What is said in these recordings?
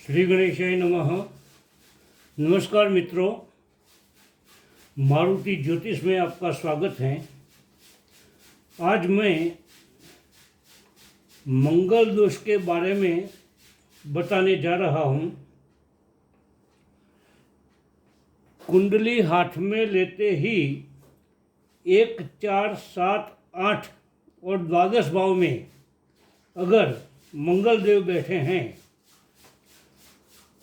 श्री गणेशाय नमः। नमस्कार मित्रों, मारुति ज्योतिष में आपका स्वागत है। आज मैं मंगल दोष के बारे में बताने जा रहा हूँ। कुंडली हाथ में लेते ही 1, 4, 7, 8 और द्वादश भाव में अगर मंगल देव बैठे हैं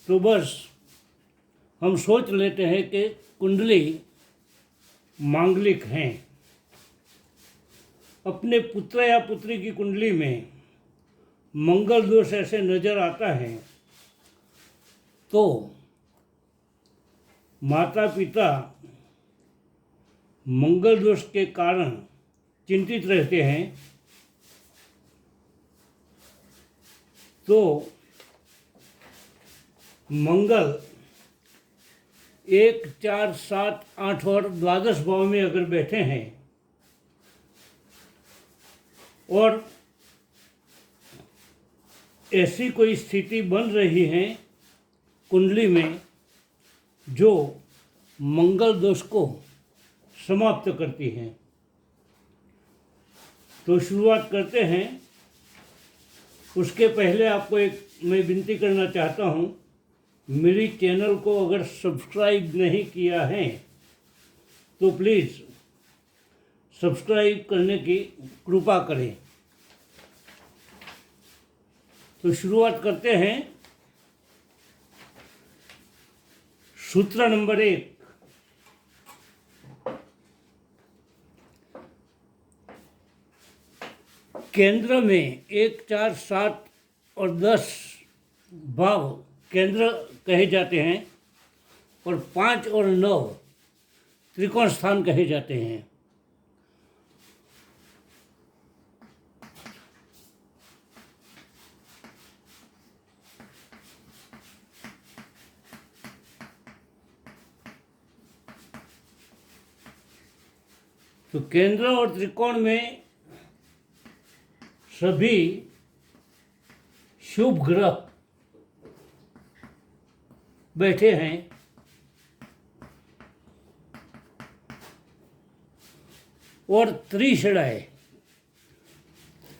तो बस हम सोच लेते हैं कि कुंडली मांगलिक हैं। अपने पुत्र या पुत्री की कुंडली में मंगल दोष ऐसे नज़र आता है तो माता पिता मंगल दोष के कारण चिंतित रहते हैं। तो मंगल 1, 4, 7, 8 और द्वादश भाव में अगर बैठे हैं और ऐसी कोई स्थिति बन रही है कुंडली में जो मंगल दोष को समाप्त करती है, तो शुरुआत करते हैं। उसके पहले आपको एक मैं विनती करना चाहता हूँ, मेरी चैनल को अगर सब्सक्राइब नहीं किया है तो प्लीज़ सब्सक्राइब करने की कृपा करें। तो शुरुआत करते हैं। सूत्र नंबर 1, केंद्र में 1, 4, 7 और 10 भाव केंद्र कहे जाते हैं और 5 और 9 त्रिकोण स्थान कहे जाते हैं। तो केंद्र और त्रिकोण में सभी शुभ ग्रह बैठे हैं। और त्रिषणाएं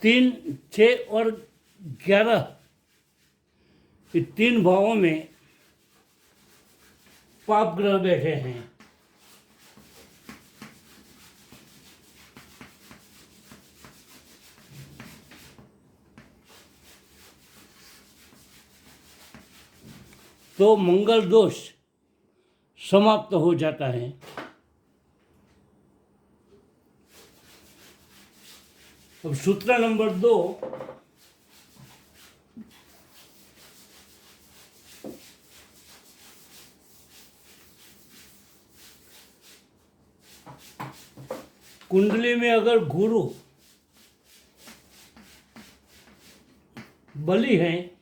3, 6 और 11 ये 3 भावों में पाप ग्रह बैठे हैं। तो मंगल दोष समाप्त हो जाता है। अब सूत्र नंबर 2, कुंडली में अगर गुरु बलि हैं,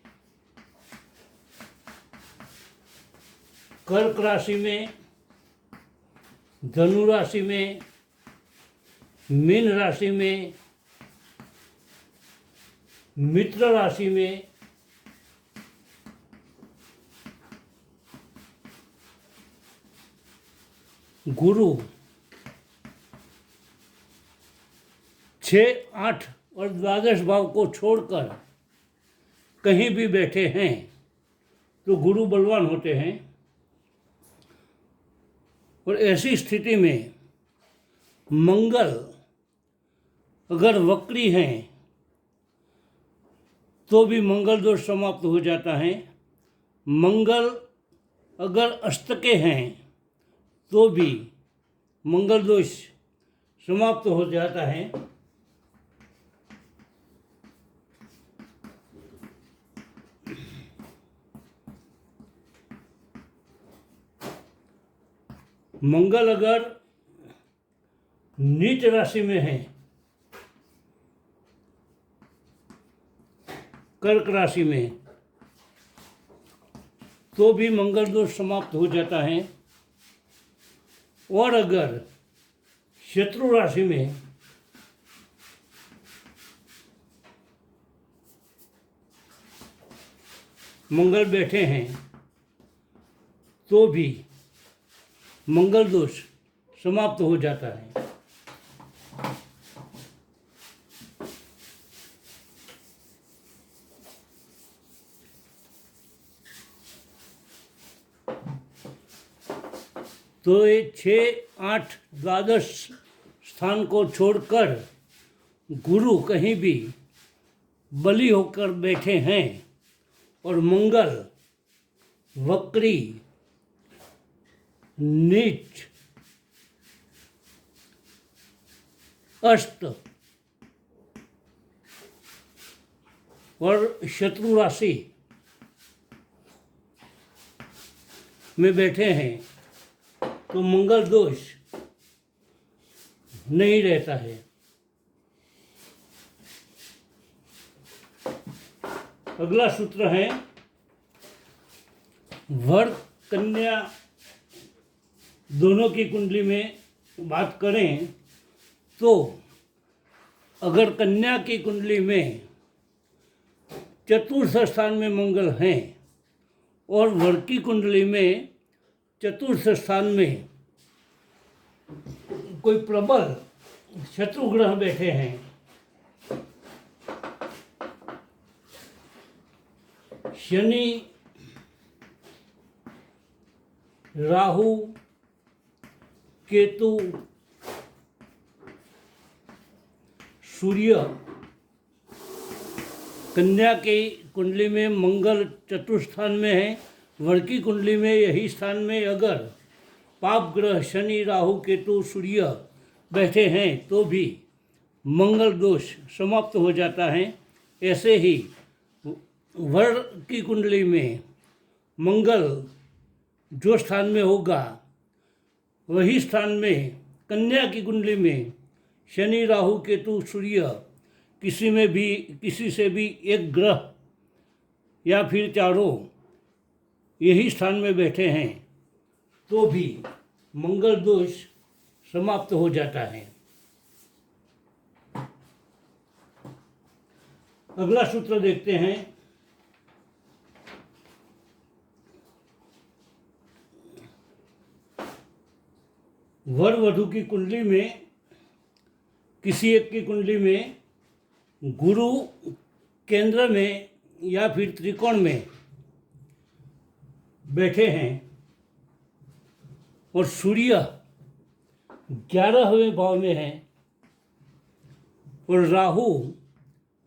कर्क राशि में, धनु राशि में, मीन राशि में, मित्र राशि में, गुरु 6, 8 और द्वादश भाव को छोड़कर कहीं भी बैठे हैं तो गुरु बलवान होते हैं। और ऐसी स्थिति में मंगल अगर वक्री हैं तो भी मंगल दोष समाप्त हो जाता है। मंगल अगर अष्टके हैं तो भी मंगल दोष समाप्त हो जाता है। मंगल अगर नीच राशि में है, कर्क राशि में, तो भी मंगल दोष समाप्त हो जाता है। और अगर शत्रु राशि में मंगल बैठे हैं तो भी मंगल दोष समाप्त हो जाता है। तो ये 6, 8, द्वादश स्थान को छोड़कर गुरु कहीं भी बली होकर बैठे हैं और मंगल वक्री, नीच, अष्ट और शत्रु राशि में बैठे हैं तो मंगल दोष नहीं रहता है। अगला सूत्र है वर कन्या दोनों की कुंडली में बात करें तो अगर कन्या की कुंडली में चतुर्थ स्थान में मंगल हैं और वर की कुंडली में चतुर्थ स्थान में कोई प्रबल शत्रु ग्रह बैठे हैं, शनि, राहु, केतु, सूर्य, कन्या की कुंडली में मंगल चतुर्थ स्थान में है, वर की कुंडली में यही स्थान में अगर पाप ग्रह शनि, राहु, केतु, सूर्य बैठे हैं तो भी मंगल दोष समाप्त हो जाता है। ऐसे ही वर की कुंडली में मंगल जो स्थान में होगा वही स्थान में कन्या की कुंडली में शनि, राहु, केतु, सूर्य किसी से भी एक ग्रह या फिर चारों यही स्थान में बैठे हैं तो भी मंगल दोष समाप्त हो जाता है। अगला सूत्र देखते हैं वर वधु की कुंडली में किसी एक की कुंडली में गुरु केंद्र में या फिर त्रिकोण में बैठे हैं और सूर्य 11वें भाव में है और राहु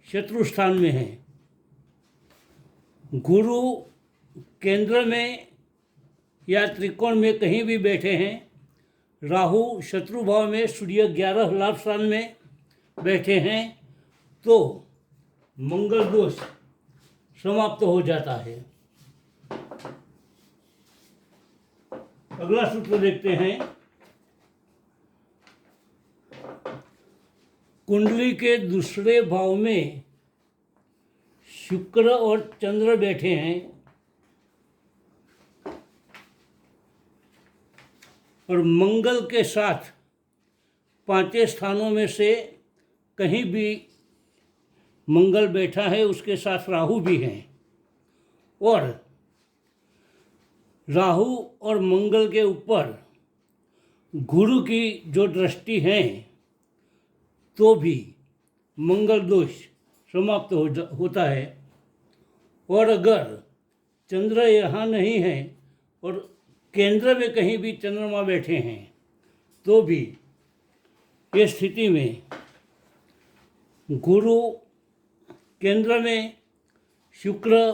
शत्रु स्थान में है। गुरु केंद्र में या त्रिकोण में कहीं भी बैठे हैं, राहु शत्रु भाव में, सूर्य 11 लाभ स्थान में बैठे हैं तो मंगल दोष समाप्त हो जाता है। अगला सूत्र देखते हैं कुंडली के दूसरे भाव में शुक्र और चंद्र बैठे हैं और मंगल के साथ 5 स्थानों में से कहीं भी मंगल बैठा है, उसके साथ राहु भी हैं और राहु और मंगल के ऊपर गुरु की जो दृष्टि है तो भी मंगल दोष समाप्त होता है। और अगर चंद्र यहाँ नहीं है और केंद्र में कहीं भी चंद्रमा बैठे हैं तो भी ये स्थिति में गुरु केंद्र में, शुक्र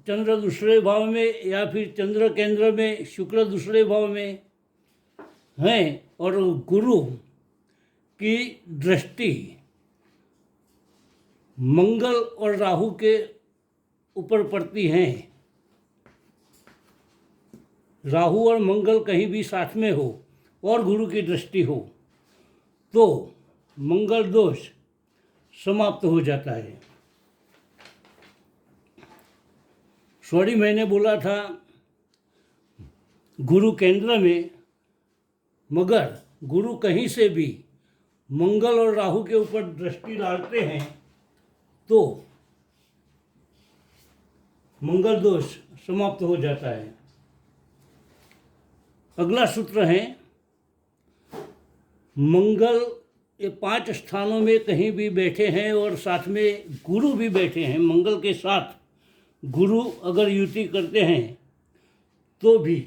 चंद्र दूसरे भाव में या फिर चंद्र केंद्र में शुक्र दूसरे भाव में हैं और गुरु की दृष्टि मंगल और राहु के ऊपर पड़ती हैं, राहु और मंगल कहीं भी साथ में हो और गुरु की दृष्टि हो तो मंगल दोष समाप्त हो जाता है। सॉरी, मैंने बोला था गुरु केंद्र में, मगर गुरु कहीं से भी मंगल और राहु के ऊपर दृष्टि डालते हैं तो मंगल दोष समाप्त हो जाता है। अगला सूत्र है मंगल, ये 5 स्थानों में कहीं भी बैठे हैं और साथ में गुरु भी बैठे हैं, मंगल के साथ गुरु अगर युति करते हैं तो भी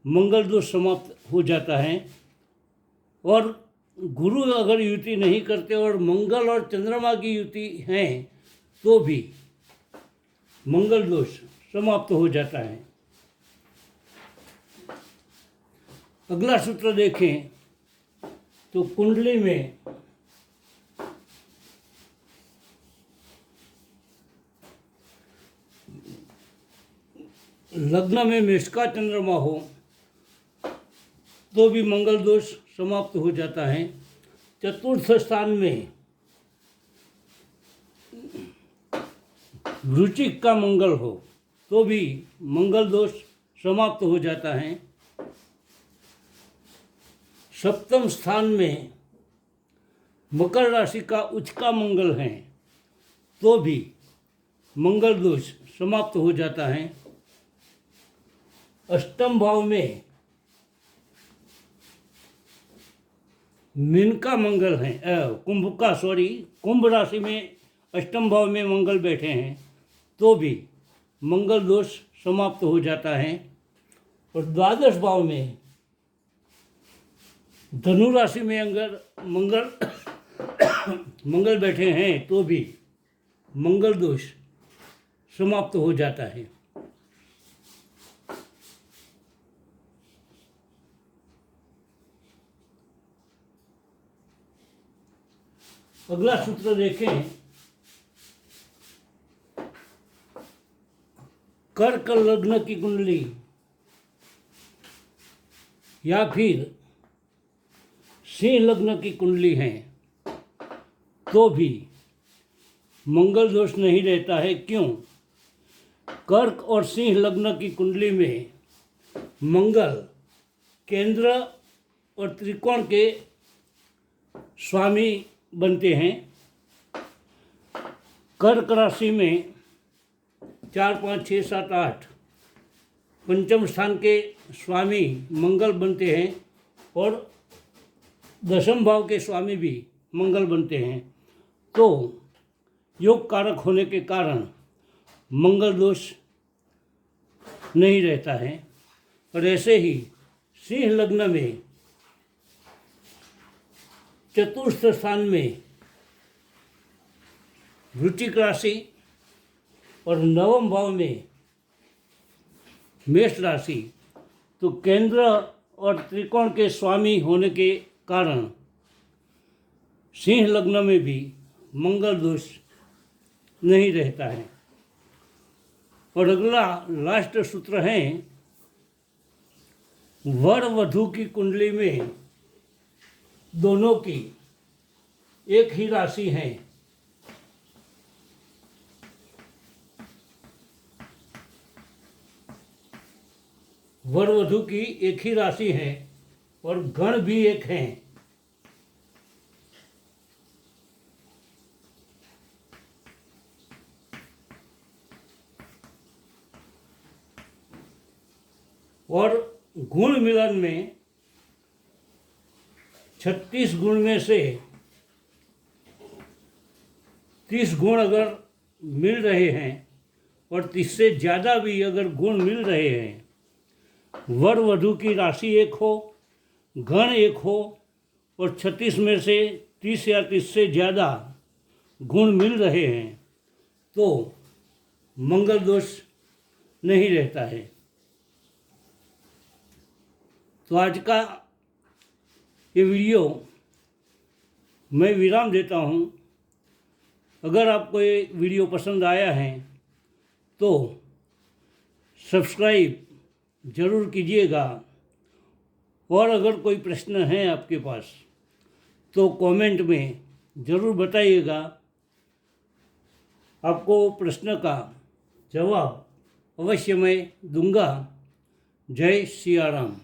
मंगल दोष समाप्त हो जाता है। और गुरु अगर युति नहीं करते और मंगल और चंद्रमा की युति है तो भी मंगल दोष समाप्त हो जाता है। अगला सूत्र देखें तो कुंडली में लग्न में मेष का चंद्रमा हो तो भी मंगल दोष समाप्त हो जाता है। चतुर्थ स्थान में वृश्चिक का मंगल हो तो भी मंगल दोष समाप्त हो जाता है। सप्तम स्थान में मकर राशि का उच्च का मंगल है तो भी मंगल दोष समाप्त हो जाता है। अष्टम भाव में मीन का मंगल है, कुंभ राशि में अष्टम भाव में मंगल बैठे हैं तो भी मंगल दोष समाप्त हो जाता है। और द्वादश भाव में धनु राशि में अगर मंगल बैठे हैं तो भी मंगल दोष समाप्त हो जाता है। अगला सूत्र देखें, कर्क लग्न की कुंडली या फिर सिंह लग्न की कुंडली है तो भी मंगल दोष नहीं रहता है। क्यों? कर्क और सिंह लग्न की कुंडली में मंगल केंद्र और त्रिकोण के स्वामी बनते हैं। कर्क राशि में 4, 5, 6, 7, 8 पंचम स्थान के स्वामी मंगल बनते हैं और दशम भाव के स्वामी भी मंगल बनते हैं। तो योग कारक होने के कारण मंगल दोष नहीं रहता है। और ऐसे ही सिंह लग्न में चतुर्थ स्थान में वृश्चिक राशि और नवम भाव में मेष राशि, तो केंद्र और त्रिकोण के स्वामी होने के कारण सिंह लग्न में भी मंगल दोष नहीं रहता है। और अगला लास्ट सूत्र है वर वधू की कुंडली में दोनों की एक ही राशि है वर वधू की एक ही राशि है और गण भी एक हैं। और गुण मिलन में 36 गुण में से 30 गुण अगर मिल रहे हैं और 30 से ज़्यादा भी अगर गुण मिल रहे हैं, वर वधू की राशि एक हो, गण एक हो और 36 में से 30 या 30 से ज़्यादा गुण मिल रहे हैं तो मंगल दोष नहीं रहता है। तो आज का ये वीडियो मैं विराम देता हूँ। अगर आपको ये वीडियो पसंद आया है तो सब्सक्राइब ज़रूर कीजिएगा। और अगर कोई प्रश्न है आपके पास तो कमेंट में ज़रूर बताइएगा। आपको प्रश्न का जवाब अवश्य मैं दूंगा। जय सिया राम।